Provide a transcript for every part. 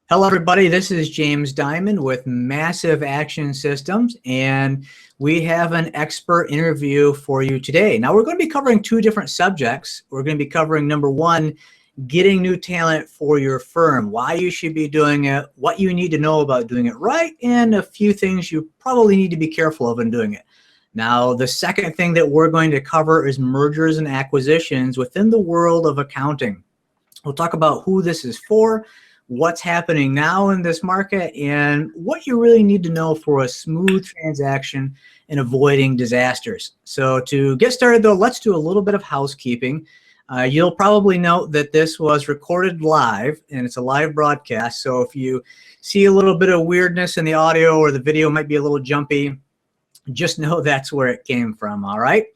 Hello, everybody. This is James Dimond with Massive Action Systems, and we have an expert interview for you today. Now, we're going to be covering two different subjects. We're going to be covering, number one, getting new talent for your firm, why you should be doing it, what you need to know about doing it right, and a few things you probably need to be careful of in doing it. Now, the second thing that we're going to cover is mergers and acquisitions within the world of accounting. We'll talk about who this is for, what's happening now in this market, and what you really need to know for a smooth transaction and avoiding disasters. So to get started, though, let's do a little bit of housekeeping. You'll probably note that this was recorded live, and it's a live broadcast. So if you see a little bit of weirdness in the audio or the video might be a little jumpy, just know that's where it came from, all right?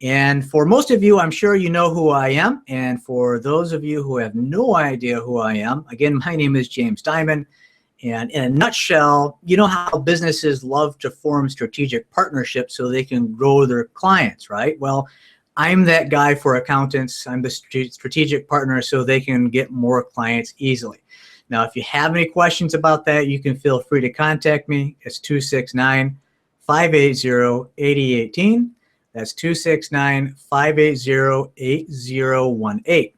And for most of you, I'm sure you know who I am. And for those of you who have no idea who I am, again, my name is James Dimond. And in a nutshell, you know how businesses love to form strategic partnerships so they can grow their clients, right? Well, I'm that guy for accountants. I'm the strategic partner so they can get more clients easily. Now, if you have any questions about that, you can feel free to contact me. It's 269-580-8018. That's 269-580-8018.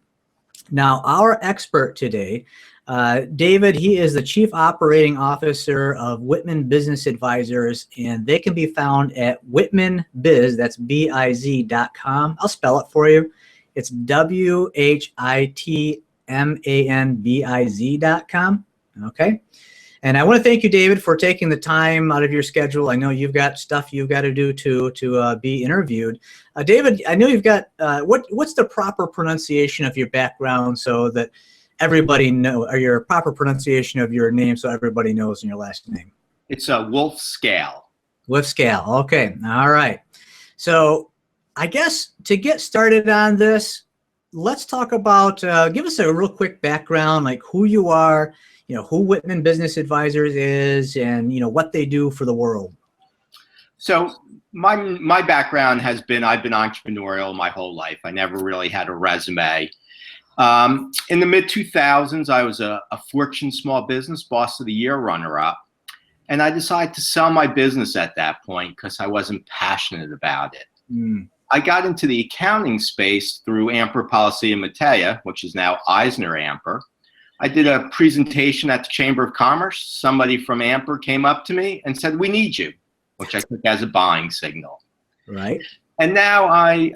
Now, our expert today, David, he is the Chief Operating Officer of Whitman Business Advisors, and they can be found at WhitmanBiz, that's biz.com. I'll spell it for you. It's WHITMANBIZ.com, okay? And I want to thank you, David, for taking the time out of your schedule. I know you've got stuff you've got to do to be interviewed. David, I know you've got, what's the proper pronunciation of your background so that everybody know, or your proper pronunciation of your name so everybody knows in your last name? It's a Wolfskehl. Wolfskehl, okay, all right. So I guess to get started on this, let's talk about, give us a real quick background, like who you are, you know, who Whitman Business Advisors is, and, you know, what they do for the world. So my background has been, I've been entrepreneurial my whole life. I never really had a resume. In the mid-2000s, I was a Fortune Small Business Boss of the Year runner-up, and I decided to sell my business at that point because I wasn't passionate about it. I got into the accounting space through Amper Policy and Matea, which is now Eisner Amper. I did a presentation at the Chamber of Commerce. Somebody from Amper came up to me and said, "We need you," which I took as a buying signal. Right. And now I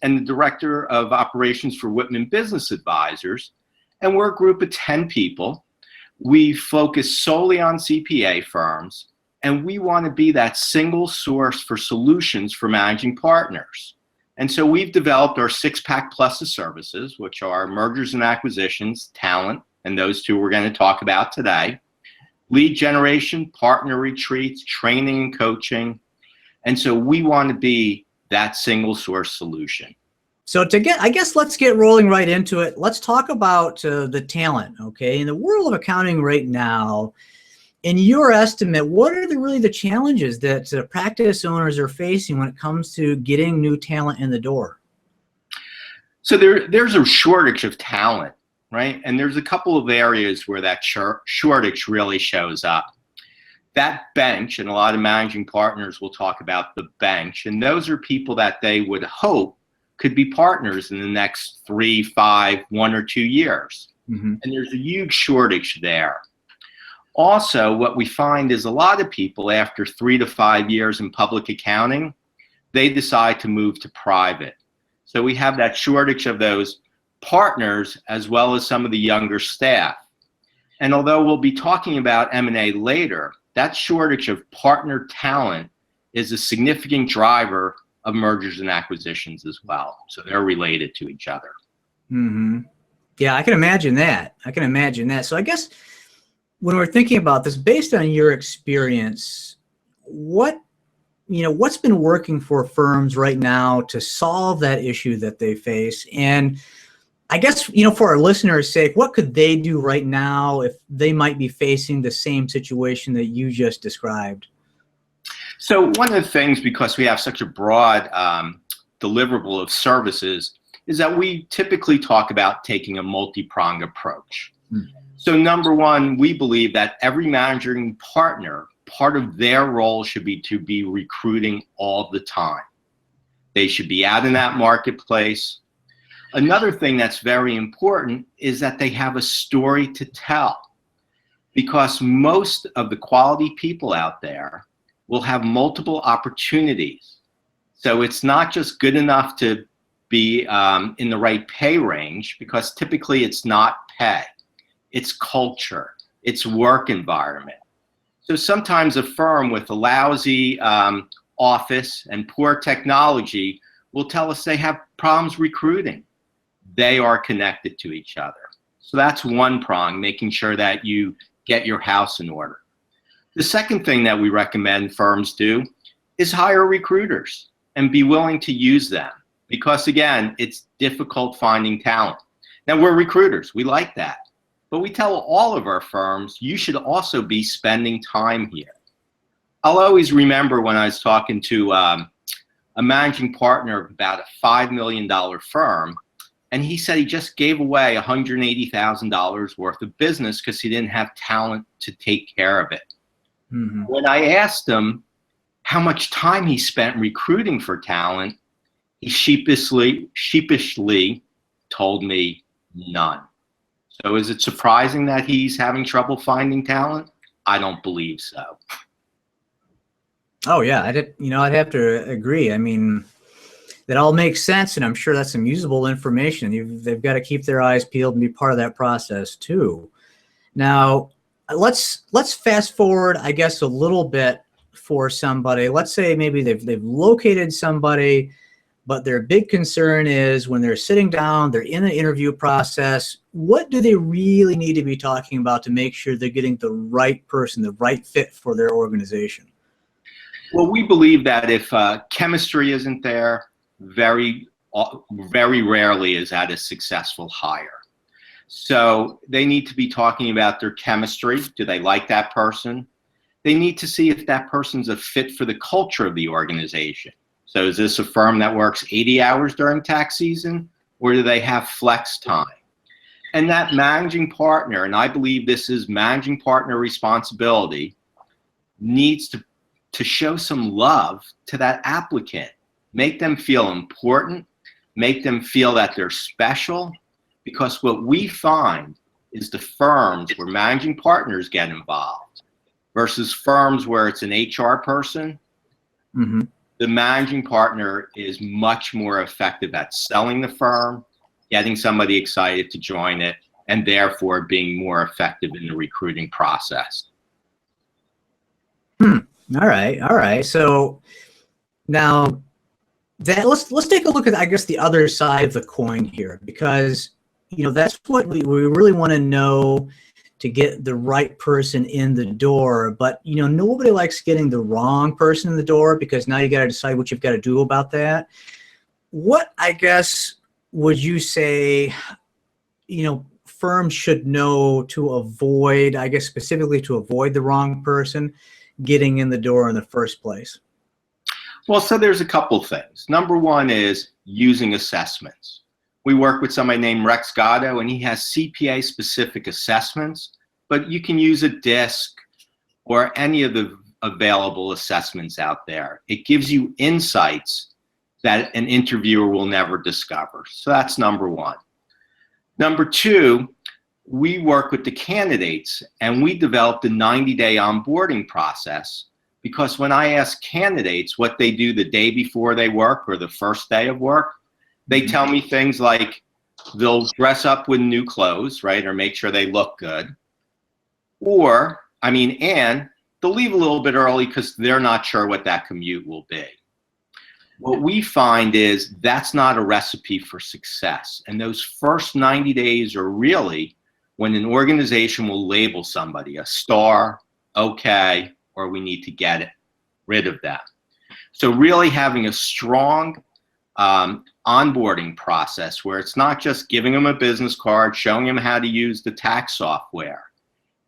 am the Director of Operations for Whitman Business Advisors, and we're a group of 10 people. We focus solely on CPA firms, and we want to be that single source for solutions for managing partners. And so we've developed our six-pack plus of services, which are mergers and acquisitions, talent, and those two we're going to talk about today, lead generation, partner retreats, training and coaching. And so we want to be that single source solution. So I guess let's get rolling right into it. Let's talk about the talent, okay? In the world of accounting right now, in your estimate, what are really the challenges that practice owners are facing when it comes to getting new talent in the door? So there's a shortage of talent, right? And there's a couple of areas where that shortage really shows up. That bench, and a lot of managing partners will talk about the bench, and those are people that they would hope could be partners in the next 3, 5, 1 or 2 years. And there's a huge shortage there. Also, what we find is a lot of people after 3 to 5 years in public accounting, they decide to move to private. So we have that shortage of those partners as well as some of the younger staff. And although we'll be talking about M&A later, that shortage of partner talent is a significant driver of mergers and acquisitions as well. So they're related to each other. Yeah, I can imagine that. So I guess when we're thinking about this, based on your experience, what's been working for firms right now to solve that issue that they face? And I guess, for our listeners' sake, what could they do right now if they might be facing the same situation that you just described? So one of the things, because we have such a broad deliverable of services, is that we typically talk about taking a multi-pronged approach. So number one, we believe that every managing partner, part of their role should be to be recruiting all the time. They should be out in that marketplace. Another thing that's very important is that they have a story to tell, because most of the quality people out there will have multiple opportunities. So it's not just good enough to be in the right pay range, because typically it's not pay, it's culture, it's work environment. So sometimes a firm with a lousy office and poor technology will tell us they have problems recruiting. They are connected to each other. So that's one prong, making sure that you get your house in order. The second thing that we recommend firms do is hire recruiters and be willing to use them, because again, it's difficult finding talent. Now, we're recruiters, we like that, but we tell all of our firms, you should also be spending time here. I'll always remember when I was talking to a managing partner of about a $5 million firm, and he said he just gave away $180,000 worth of business because he didn't have talent to take care of it. Mm-hmm. When I asked him how much time he spent recruiting for talent, he sheepishly told me none. So is it surprising that he's having trouble finding talent? I don't believe so. Oh yeah, I'd have to agree. I mean, that all makes sense, and I'm sure that's some usable information. They've got to keep their eyes peeled and be part of that process too. Now, let's fast forward, I guess, a little bit for somebody. Let's say maybe they've located somebody, but their big concern is when they're sitting down, they're in the interview process, what do they really need to be talking about to make sure they're getting the right person, the right fit for their organization? Well, we believe that if chemistry isn't there, very rarely is that a successful hire. So they need to be talking about their chemistry. Do they like that person? They need to see if that person's a fit for the culture of the organization. So is this a firm that works 80 hours during tax season, or do they have flex time? And that managing partner, and I believe this is managing partner responsibility, needs to show some love to that applicant. Make them feel important, make them feel that they're special, because what we find is the firms where managing partners get involved versus firms where it's an HR person, mm-hmm. The managing partner is much more effective at selling the firm, getting somebody excited to join it, and therefore being more effective in the recruiting process. All right. So now, let's take a look at, I guess, the other side of the coin here, because that's what we really want to know to get the right person in the door. But nobody likes getting the wrong person in the door, because now you got to decide what you've got to do about that. What, I guess, would you say firms should know to avoid, I guess specifically to avoid the wrong person getting in the door in the first place? Well, so there's a couple things. Number one is using assessments. We work with somebody named Rex Gatto, and he has CPA-specific assessments, but you can use a DISC or any of the available assessments out there. It gives you insights that an interviewer will never discover. So that's number one. Number two, we work with the candidates, and we developed a 90-day onboarding process, because when I ask candidates what they do the day before they work or the first day of work, they tell me things like they'll dress up with new clothes, right, or make sure they look good. And they'll leave a little bit early because they're not sure what that commute will be. What we find is that's not a recipe for success. And those first 90 days are really when an organization will label somebody a star, okay, or we need to get rid of them. So really having a strong onboarding process where it's not just giving them a business card, showing them how to use the tax software.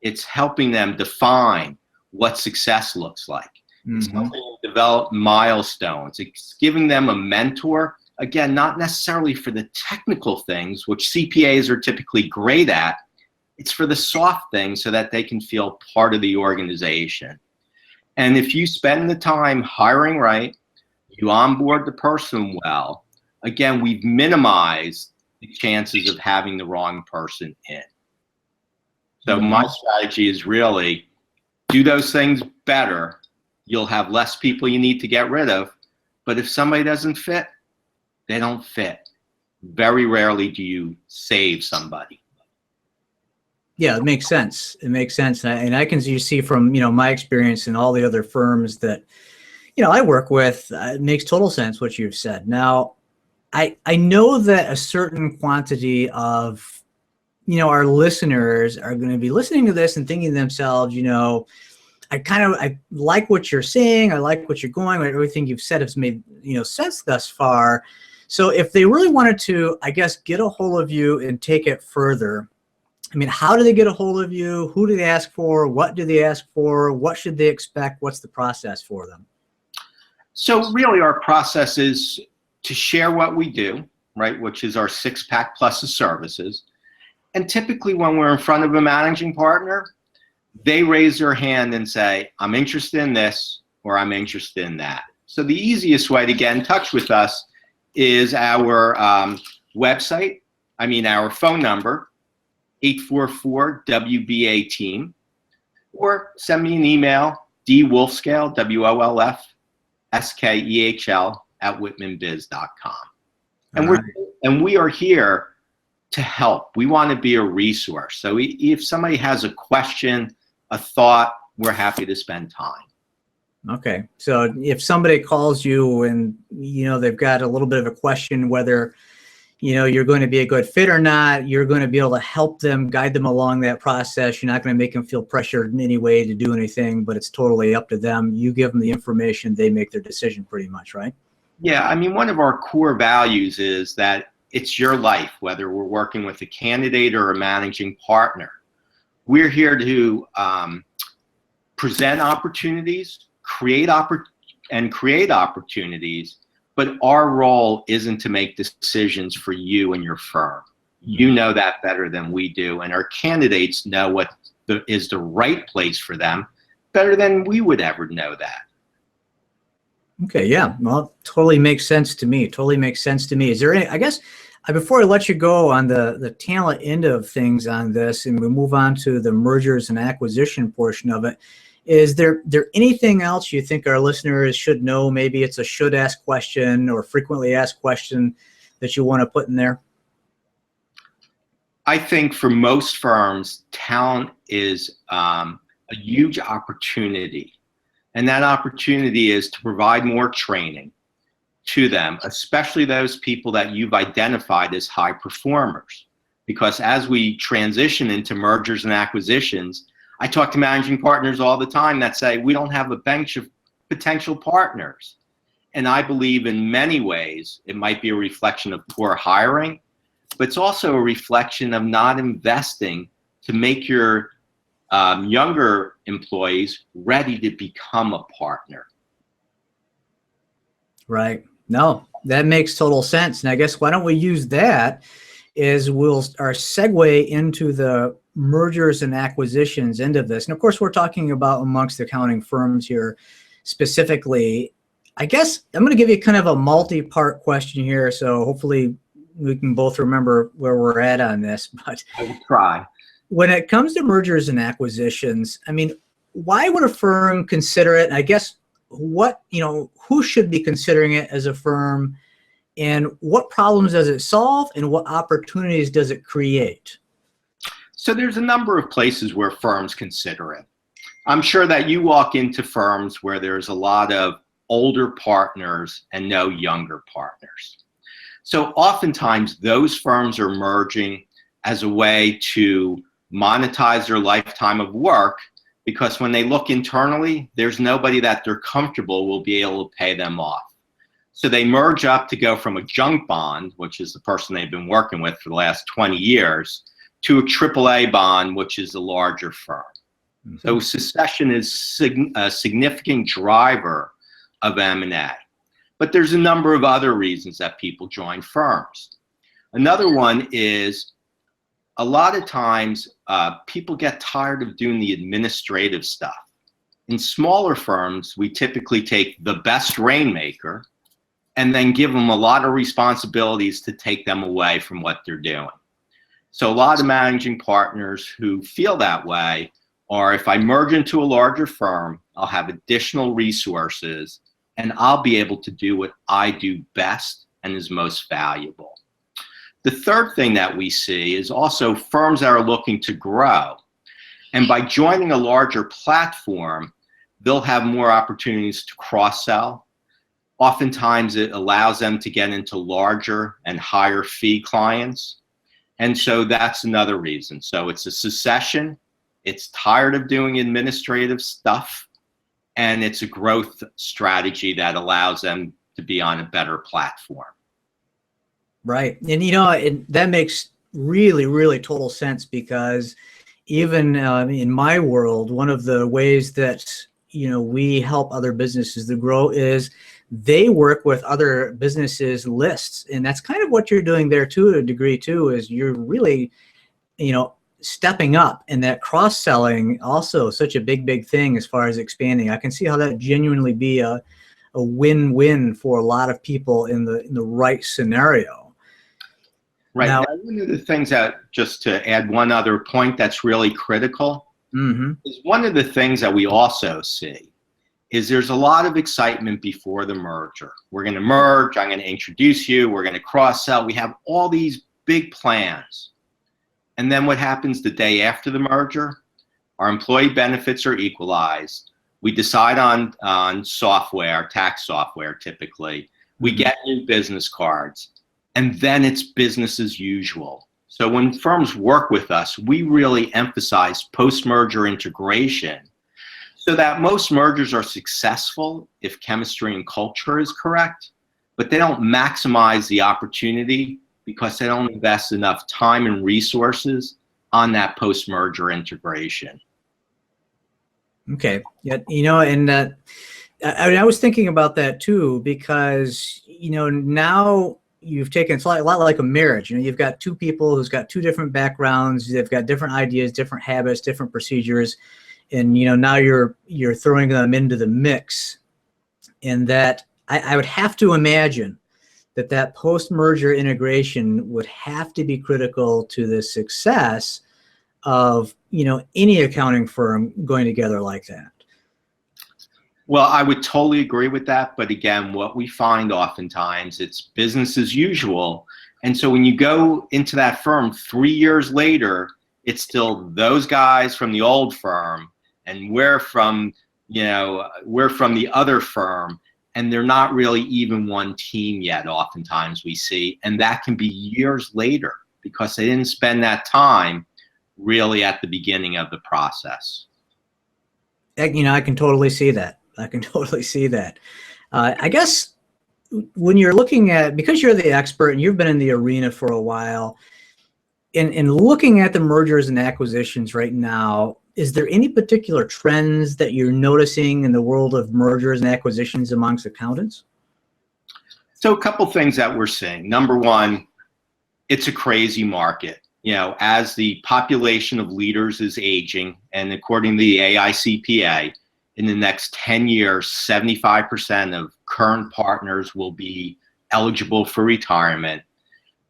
It's helping them define what success looks like. Mm-hmm. It's helping them develop milestones. It's giving them a mentor, again, not necessarily for the technical things, which CPAs are typically great at, It's for the soft things so that they can feel part of the organization. And if you spend the time hiring right, you onboard the person well, again, we've minimized the chances of having the wrong person in. So my strategy is really do those things better. You'll have less people you need to get rid of. But if somebody doesn't fit, they don't fit. Very rarely do you save somebody. Yeah, it makes sense. It makes sense. And I can see from, my experience and all the other firms that, I work with, it makes total sense what you've said. Now, I know that a certain quantity of, our listeners are going to be listening to this and thinking to themselves, I like what you're saying. I like what you're going. Everything you've said has made, sense thus far. So if they really wanted to, I guess, get a hold of you and take it further, how do they get a hold of you? Who do they ask for? What do they ask for? What should they expect? What's the process for them? So really our process is to share what we do, right, which is our 6-pack plus of services. And typically when we're in front of a managing partner, they raise their hand and say, I'm interested in this or I'm interested in that. So the easiest way to get in touch with us is our website, our phone number, 844-WBA-TEAM, or send me an email, dwolfskehl, WOLFSKEHL @whitmanbiz.com. And we are here to help. We want to be a resource. So if somebody has a question, a thought, we're happy to spend time. Okay. So if somebody calls you and, they've got a little bit of a question, whether, you're going to be a good fit or not, you're going to be able to help them, guide them along that process. You're not going to make them feel pressured in any way to do anything, but it's totally up to them. You give them the information, they make their decision pretty much, right? Yeah. One of our core values is that it's your life, whether we're working with a candidate or a managing partner. We're here to present opportunities, create opportunities, but our role isn't to make decisions for you and your firm. You know that better than we do, and our candidates know what is the right place for them better than we would ever know that. Okay, yeah, well, totally makes sense to me. Totally makes sense to me. Is there any, I guess, before I let you go on the talent end of things on this, and we move on to the mergers and acquisition portion of it, is there anything else you think our listeners should know? Maybe it's a should ask question or frequently asked question that you want to put in there? I think for most firms, talent is a huge opportunity. And that opportunity is to provide more training to them, especially those people that you've identified as high performers. Because as we transition into mergers and acquisitions, I talk to managing partners all the time that say, we don't have a bench of potential partners. And I believe in many ways, it might be a reflection of poor hiring, but it's also a reflection of not investing to make your younger employees ready to become a partner. Right. No, that makes total sense. And I guess why don't we use that is our segue into the mergers and acquisitions end of this. And of course, we're talking about amongst accounting firms here specifically. I guess I'm going to give you kind of a multi-part question here. So hopefully we can both remember where we're at on this. But I will try. When it comes to mergers and acquisitions, why would a firm consider it? And I guess who should be considering it as a firm, and what problems does it solve, and what opportunities does it create? So there's a number of places where firms consider it. I'm sure that you walk into firms where there's a lot of older partners and no younger partners. So oftentimes those firms are merging as a way to monetize their lifetime of work, because when they look internally, there's nobody that they're comfortable will be able to pay them off. So they merge up to go from a junk bond, which is the person they've been working with for the last 20 years, to a AAA bond, which is a larger firm. Mm-hmm. So succession is a significant driver of M&A. But there's a number of other reasons that people join firms. Another one is a lot of times people get tired of doing the administrative stuff. In smaller firms, we typically take the best rainmaker and then give them a lot of responsibilities to take them away from what they're doing. So a lot of managing partners who feel that way are, if I merge into a larger firm, I'll have additional resources and I'll be able to do what I do best and is most valuable. The third thing that we see is also firms that are looking to grow. And by joining a larger platform, they'll have more opportunities to cross-sell. Oftentimes, it allows them to get into larger and higher fee clients. And so that's another reason. So it's a succession. It's tired of doing administrative stuff. And it's a growth strategy that allows them to be on a better platform. Right. And, you know, that makes really, really total sense, because even in my world, one of the ways that, you know, we help other businesses to grow is they work with other businesses' lists. And that's kind of what you're doing there too, to a degree too, is you're really, you know, stepping up, and that cross-selling also such a big thing as far as expanding. I can see how that genuinely be a win-win for a lot of people in the right scenario. Right. Now, one of the things that, just to add one other point that's really critical, is one of the things that we also see is there's a lot of excitement before the merger. We're going to merge. I'm going to introduce you. We're going to cross-sell. We have all these big plans. And then what happens the day after the merger? Our employee benefits are equalized. We decide on software, tax software typically. We get new business cards. And then it's business as usual. So when firms work with us, we really emphasize post-merger integration, so that most mergers are successful if chemistry and culture is correct, but they don't maximize the opportunity because they don't invest enough time and resources on that post-merger integration. Okay. Yeah. You know, and I was thinking about that too, because, you know, now you've taken, it's a lot like a marriage. You know, you've got two people who's got two different backgrounds. They've got different ideas, different habits, different procedures. And, you know, now you're throwing them into the mix. And that I would have to imagine that post-merger integration would have to be critical to the success of, you know, any accounting firm going together like that. Well, I would totally agree with that. But again, what we find oftentimes, it's business as usual. And so when you go into that firm 3 years later, it's still those guys from the old firm, and we're from the other firm, and they're not really even one team yet, oftentimes we see. And that can be years later because they didn't spend that time really at the beginning of the process. You know, I can totally see that. I guess when you're looking at, because you're the expert and you've been in the arena for a while, in looking at the mergers and acquisitions right now, is there any particular trends that you're noticing in the world of mergers and acquisitions amongst accountants? So a couple things that we're seeing. Number one, it's a crazy market. You know, as the population of leaders is aging, and according to the AICPA, in the next 10 years, 75% of current partners will be eligible for retirement.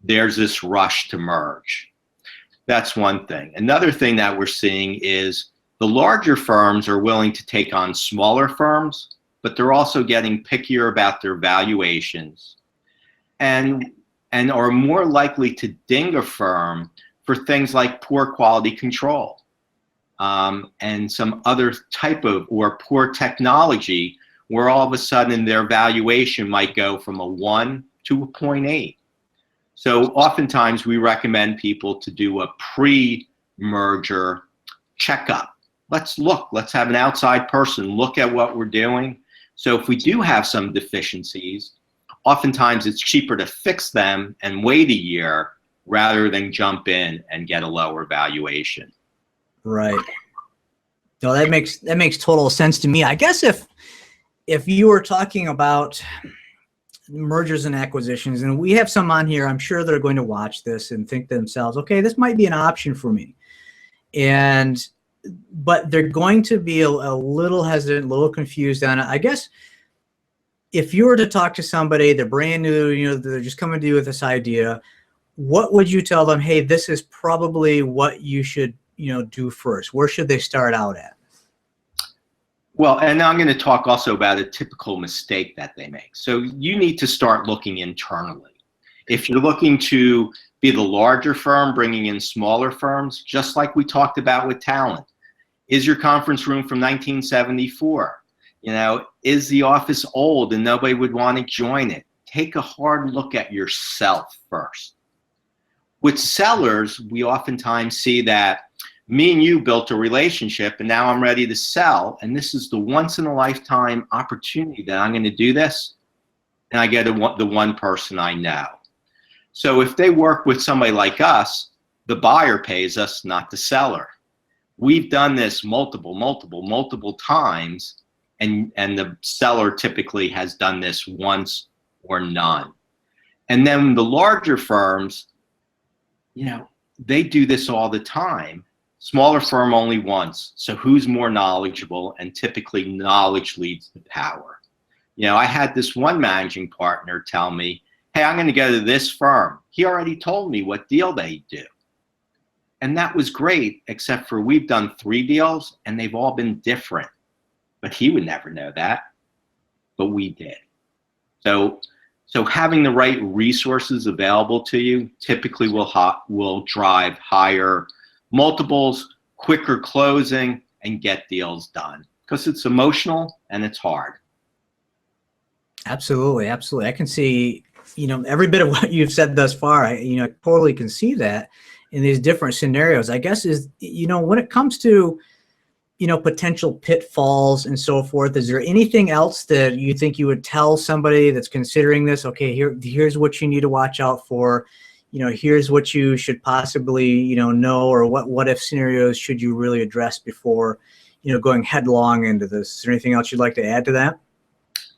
There's this rush to merge. That's one thing. Another thing that we're seeing is the larger firms are willing to take on smaller firms, but they're also getting pickier about their valuations and are more likely to ding a firm for things like poor quality control. And some other type of, or poor technology, where all of a sudden their valuation might go from a 1 to a 0.8. So oftentimes we recommend people to do a pre-merger checkup. Let's have an outside person look at what we're doing. So if we do have some deficiencies, oftentimes it's cheaper to fix them and wait a year rather than jump in and get a lower valuation. Right. No, that makes total sense to me. I guess if you were talking about mergers and acquisitions, and we have some on here, I'm sure they're going to watch this and think to themselves, okay, this might be an option for me. But they're going to be a little hesitant, a little confused on it. I guess if you were to talk to somebody, they're brand new, they're just coming to you with this idea, what would you tell them? Hey, this is probably what you should, do first. Where should they start out at? Well, and I'm going to talk also about a typical mistake that they make. So you need to start looking internally. If you're looking to be the larger firm, bringing in smaller firms, just like we talked about with talent. Is your conference room from 1974? Is the office old and nobody would want to join it? Take a hard look at yourself first. With sellers, we oftentimes see that me and you built a relationship and now I'm ready to sell, and this is the once in a lifetime opportunity that I'm going to do this, and I get the one person I know. So if they work with somebody like us, the buyer pays us, not the seller. We've done this multiple times, and the seller typically has done this once or none. And then the larger firms, they do this all the time. Smaller firm only once. So who's more knowledgeable? And typically knowledge leads to power. I had this one managing partner tell me, hey, I'm going to go to this firm. He already told me what deal they do. And that was great, except for we've done 3 deals and they've all been different. But he would never know that, but we did. So having the right resources available to you typically will drive higher multiples, quicker closing, and get deals done, because it's emotional and it's hard. Absolutely. I can see, every bit of what you've said thus far. I totally can see that in these different scenarios. I guess is, when it comes to, potential pitfalls and so forth, is there anything else that you think you would tell somebody that's considering this? Okay, here's what you need to watch out for. Here's what you should possibly, know, or what if scenarios should you really address before, going headlong into this. Is there anything else you'd like to add to that?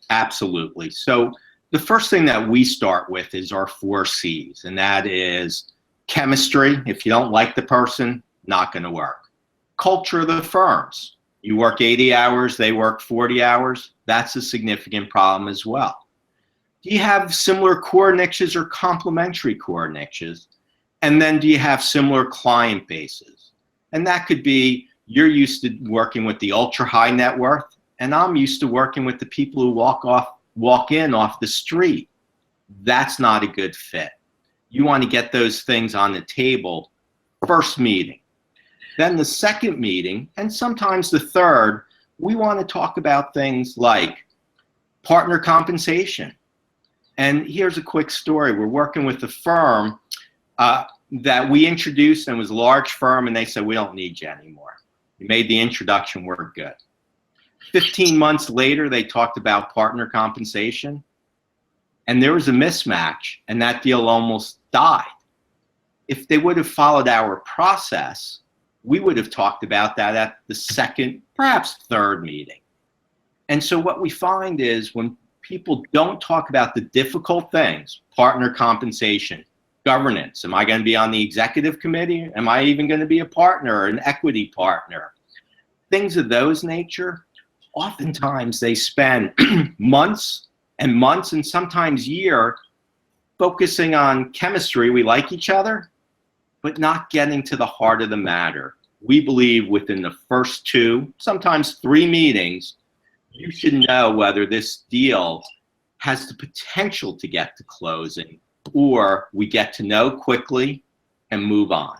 Absolutely. So the first thing that we start with is our 4 C's, and that is chemistry. If you don't like the person, not going to work. Culture of the firms. You work 80 hours, they work 40 hours. That's a significant problem as well. Do you have similar core niches or complementary core niches? And then do you have similar client bases? And that could be, you're used to working with the ultra high net worth, and I'm used to working with the people who walk in off the street. That's not a good fit. You want to get those things on the table first meeting. Then the second meeting, and sometimes the third, we want to talk about things like partner compensation. And here's a quick story. We're working with a firm that we introduced, and it was a large firm, and they said, we don't need you anymore. We made the introduction, we're good. 15 months later, they talked about partner compensation, and there was a mismatch, and that deal almost died. If they would have followed our process, we would have talked about that at the second, perhaps third meeting. And so what we find is when people don't talk about the difficult things, partner compensation, governance, am I going to be on the executive committee? Am I even going to be a partner or an equity partner? Things of those nature, oftentimes they spend months and months and sometimes year focusing on chemistry. We like each other, but not getting to the heart of the matter. We believe within the first 2, sometimes 3 meetings, you should know whether this deal has the potential to get to closing, or we get to know quickly and move on.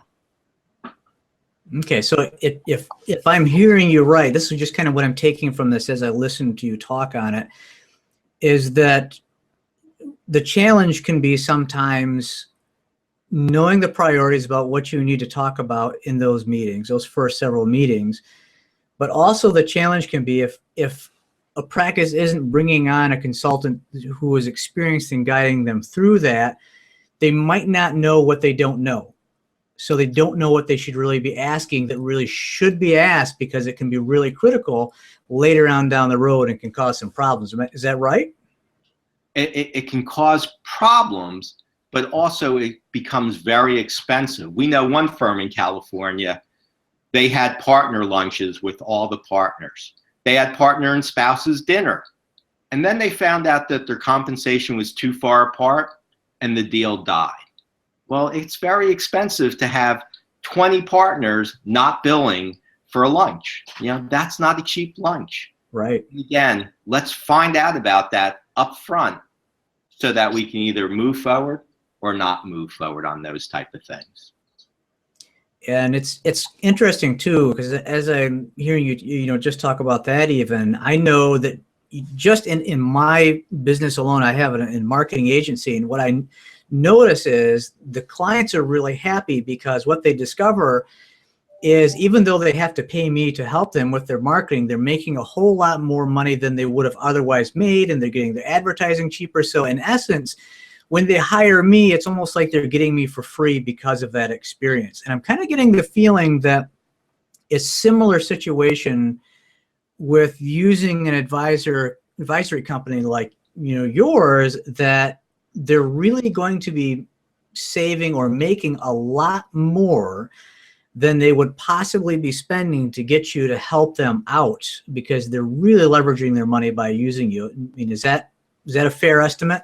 Okay, so if I'm hearing you right, this is just kind of what I'm taking from this as I listen to you talk on it, is that the challenge can be sometimes knowing the priorities about what you need to talk about in those meetings, those first several meetings. But also the challenge can be if a practice isn't bringing on a consultant who is experienced in guiding them through that, they might not know what they don't know. So they don't know what they should really be asking that really should be asked, because it can be really critical later on down the road and can cause some problems. Is that right? it can cause problems, but also it becomes very expensive. We know one firm in California, they had partner lunches with all the partners. They had partner and spouses dinner. And then they found out that their compensation was too far apart and the deal died. Well, it's very expensive to have 20 partners not billing for a lunch. That's not a cheap lunch. Right. Again, let's find out about that up front so that we can either move forward or not move forward on those type of things. And it's interesting too, because as I'm hearing you just talk about that, even I know that just in my business alone, I have an marketing agency, and what I notice is the clients are really happy because what they discover is even though they have to pay me to help them with their marketing, they're making a whole lot more money than they would have otherwise made, and they're getting their advertising cheaper. So in essence, when they hire me, it's almost like they're getting me for free because of that experience. And I'm kind of getting the feeling that it's a similar situation with using an advisory company like yours, that they're really going to be saving or making a lot more than they would possibly be spending to get you to help them out, because they're really leveraging their money by using you. I mean, is that a fair estimate?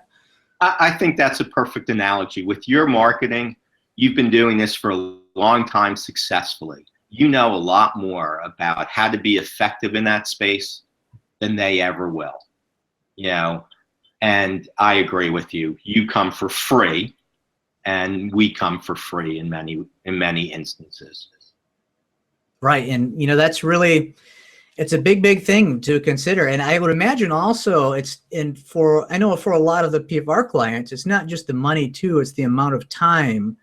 I think that's a perfect analogy. With your marketing, you've been doing this for a long time successfully. You know a lot more about how to be effective in that space than they ever will. And I agree with you. You come for free, and we come for free in many instances. Right, and that's really, it's a big thing to consider. And I would imagine also I know for a lot of our clients, it's not just the money too, it's the amount of time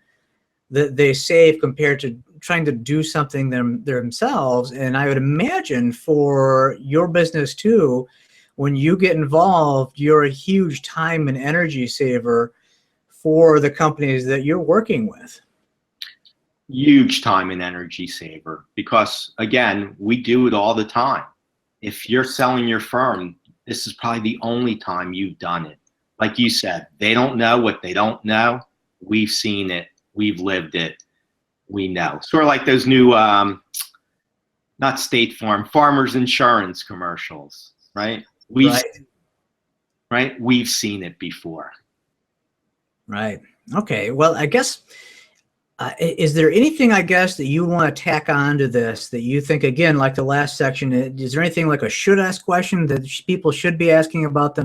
that they save compared to trying to do something themselves. And I would imagine for your business too, when you get involved, you're a huge time and energy saver for the companies that you're working with. Huge time and energy saver, because again, we do it all the time. If you're selling your firm, this is probably the only time you've done it. Like you said, they don't know what they don't know. We've seen it. We've lived it. We know. Sort of like those new, not State Farm, Farmers Insurance commercials, right? Right? We've seen it before. Right. Okay. Well, I guess, is there anything, I guess, that you want to tack on to this that you think, again, like the last section, is there anything like a should ask question that people should be asking about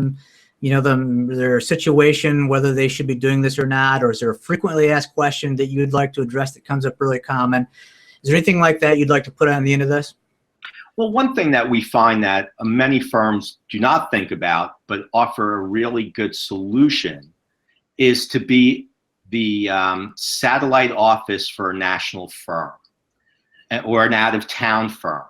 their situation, whether they should be doing this or not? Or is there a frequently asked question that you'd like to address that comes up really common? Is there anything like that you'd like to put on the end of this? Well, one thing that we find that many firms do not think about, but offer a really good solution, is to be the satellite office for a national firm or an out-of-town firm,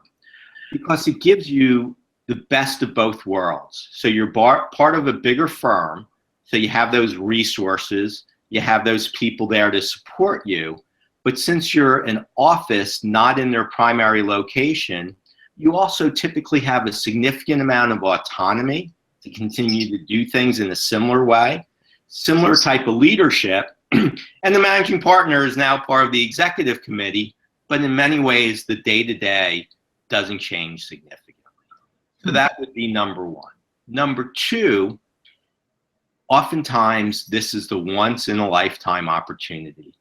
because it gives you the best of both worlds. So you're part of a bigger firm, so you have those resources, you have those people there to support you, but since you're an office not in their primary location, you also typically have a significant amount of autonomy to continue to do things in a similar way, similar type of leadership. And the managing partner is now part of the executive committee, but in many ways, the day-to-day doesn't change significantly. So that would be number one. Number two, oftentimes this is the once-in-a-lifetime opportunity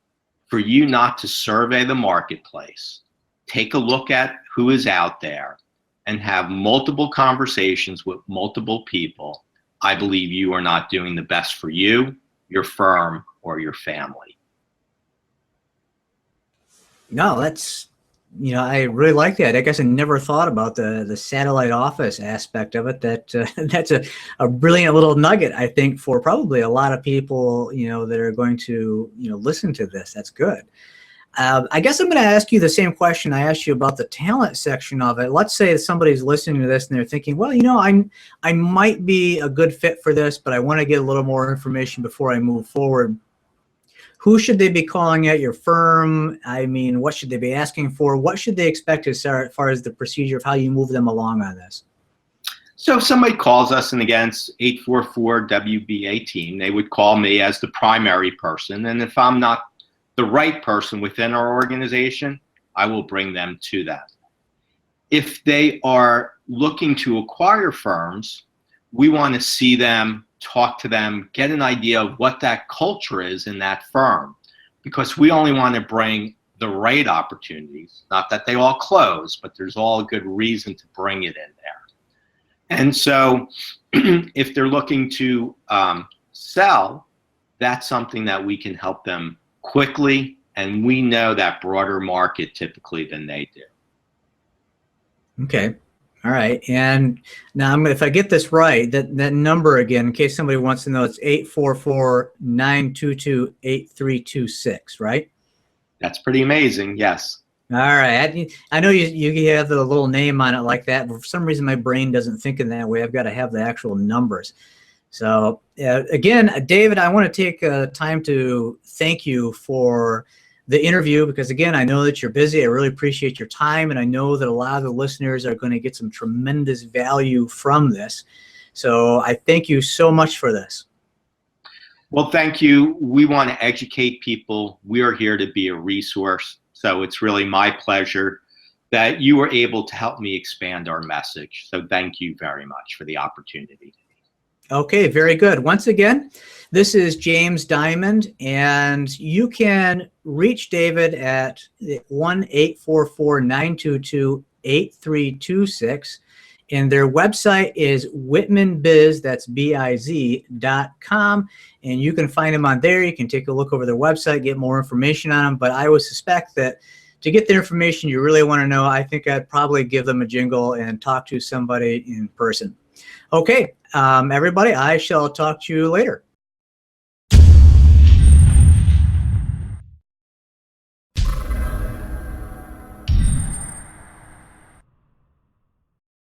for you not to survey the marketplace, take a look at who is out there, and have multiple conversations with multiple people. I believe you are not doing the best for you, your firm, or your family. No, that's, I really like that. I guess I never thought about the satellite office aspect of it. That's a brilliant little nugget, I think, for probably a lot of people, that are going to, listen to this. That's good. I guess I'm going to ask you the same question I asked you about the talent section of it. Let's say somebody's listening to this and they're thinking, well, I might be a good fit for this, but I want to get a little more information before I move forward. Who should they be calling at your firm? I mean, what should they be asking for? What should they expect as far as the procedure of how you move them along on this? So if somebody calls us, and again, it's 844-WB18, they would call me as the primary person. And if I'm not the right person within our organization, I will bring them to that. If they are looking to acquire firms, we want to see them, talk to them, get an idea of what that culture is in that firm, because we only want to bring the right opportunities, not that they all close, but there's all a good reason to bring it in there. And so if they're looking to sell, that's something that we can help them quickly, and we know that broader market typically than they do. Okay. All right. And now if I get this right, that number again, in case somebody wants to know, it's 844-922-8326, right? That's pretty amazing. Yes. All right. I know you have the little name on it like that, but for some reason my brain doesn't think in that way. I've got to have the actual numbers. So again, David, I want to take time to thank you for the interview, because again, I know that you're busy. I really appreciate your time, and I know that a lot of the listeners are going to get some tremendous value from this. So I thank you so much for this. Well, thank you. We want to educate people. We are here to be a resource. So it's really my pleasure that you were able to help me expand our message. So thank you very much for the opportunity. Okay, very good. Once again, this is James Dimond, and you can reach David at 1-844-922-8326. And their website is whitmanbiz, that's biz.com. And you can find them on there. You can take a look over their website, get more information on them. But I would suspect that to get the information you really want to know, I think I'd probably give them a jingle and talk to somebody in person. Okay, everybody, I shall talk to you later.